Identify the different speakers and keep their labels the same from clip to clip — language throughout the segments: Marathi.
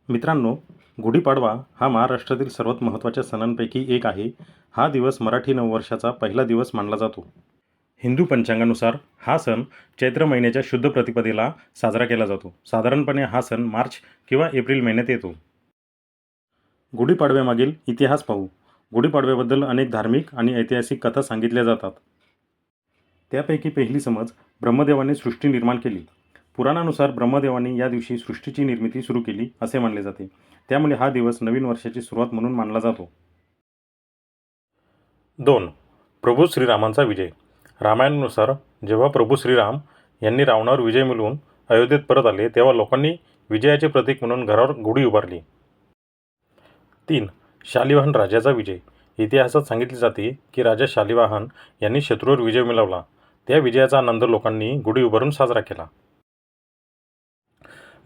Speaker 1: मित्रांनो, गुढीपाडवा हा महाराष्ट्रातील सर्वात महत्त्वाच्या सणांपैकी एक आहे. हा दिवस मराठी नववर्षाचा पहिला दिवस मानला जातो. हिंदू पंचांगानुसार हा सण चैत्र महिन्याच्या शुद्ध प्रतिपदेला साजरा केला जातो. साधारणपणे हा सण मार्च किंवा एप्रिल महिन्यात येतो. गुढीपाडव्यामागील इतिहास पाहू. गुढीपाडव्याबद्दल अनेक धार्मिक आणि ऐतिहासिक कथा सांगितल्या जातात. त्यापैकी पहिली समज, ब्रह्मदेवाने सृष्टी निर्माण केली. पुराणानुसार ब्रह्मदेवाने या दिवशी सृष्टीची निर्मिती सुरू केली असे मानले जाते. त्यामुळे हा दिवस नवीन वर्षाची सुरुवात म्हणून मानला जातो. 2. प्रभू श्रीरामांचा विजय. रामायणानुसार जेव्हा प्रभू श्रीराम यांनी रावणावर विजय मिळवून अयोध्येत परत आले तेव्हा लोकांनी विजयाचे प्रतीक म्हणून घरावर गुढी उभारली. 3. शालिवाहन राजाचा विजय. इतिहासात सांगितले जाते की राजा शालिवाहन यांनी शत्रूवर विजय मिळवला. त्या विजयाचा आनंद लोकांनी गुढी उभारून साजरा केला.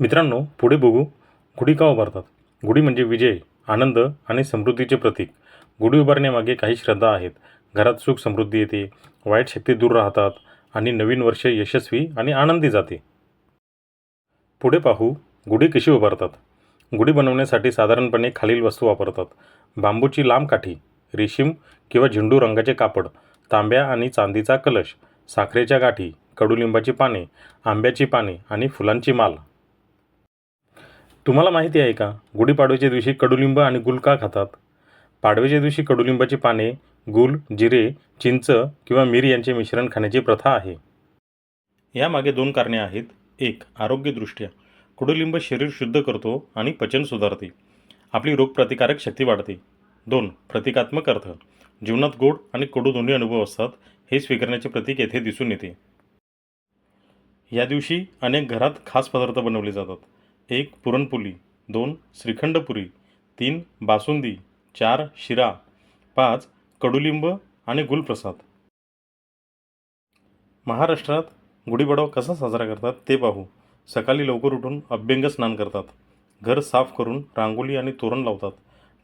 Speaker 1: मित्रांनो, पुढे बघू गुढी का उभारतात. गुढी म्हणजे विजय, आनंद आणि समृद्धीचे प्रतीक. गुढी उभारण्यामागे काही श्रद्धा आहेत. घरात सुख समृद्धी येते, वाईट शक्ती दूर राहतात आणि नवीन वर्ष यशस्वी आणि आनंदी जाते. पुढे पाहू गुढी कशी उभारतात. गुढी बनवण्यासाठी साधारणपणे खालील वस्तू वापरतात. बांबूची लांब काठी, रेशीम किंवा झेंडू रंगाचे कापड, तांब्या आणि चांदीचा कलश, साखरेच्या गाठी, कडुलिंबाची पाने, आंब्याची पाने आणि फुलांची माळ. तुम्हाला माहिती आहे का, गुढीपाडव्याच्या दिवशी कडुलिंब आणि गुळ का खातात? पाडव्याच्या दिवशी कडुलिंबाची पाने, गूळ, जिरे, चिंच किंवा मिरी यांचे मिश्रण खाण्याची प्रथा आहे. यामागे 2 कारणे आहेत. 1. आरोग्यदृष्ट्या. कडुलिंब शरीर शुद्ध करतो आणि पचन सुधारते. आपली रोगप्रतिकारक शक्ती वाढते. 2. प्रतिकात्मक अर्थ. जीवनात गोड आणि कडू दोन्ही अनुभव असतात, हे स्वीकारण्याचे प्रतीक येथे दिसून येते. या दिवशी अनेक घरात खास पदार्थ बनवले जातात. 1. पुरणपोळी, 2. श्रीखंडपुरी, 3. बासुंदी, 4. शिरा, 5. कडुलिंब आणि गुलप्रसाद. महाराष्ट्रात गुढीपाडवा कसा साजरा करतात ते पाहू. सकाळी लवकर उठून अभ्यंग स्नान करतात. घर साफ करून रांगोळी आणि तोरण लावतात.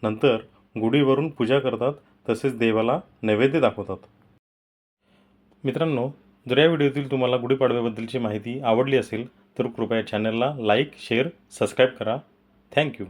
Speaker 1: नंतर गुढीवरून पूजा करतात, तसेच देवाला नैवेद्य दाखवतात. मित्रांनो, जर या व्हिडिओतील तुम्हाला गुढीपाडव्याबद्दलची माहिती आवडली असेल तर कृपया चॅनलला लाईक, शेअर, सबस्क्राईब करा. थँक्यू.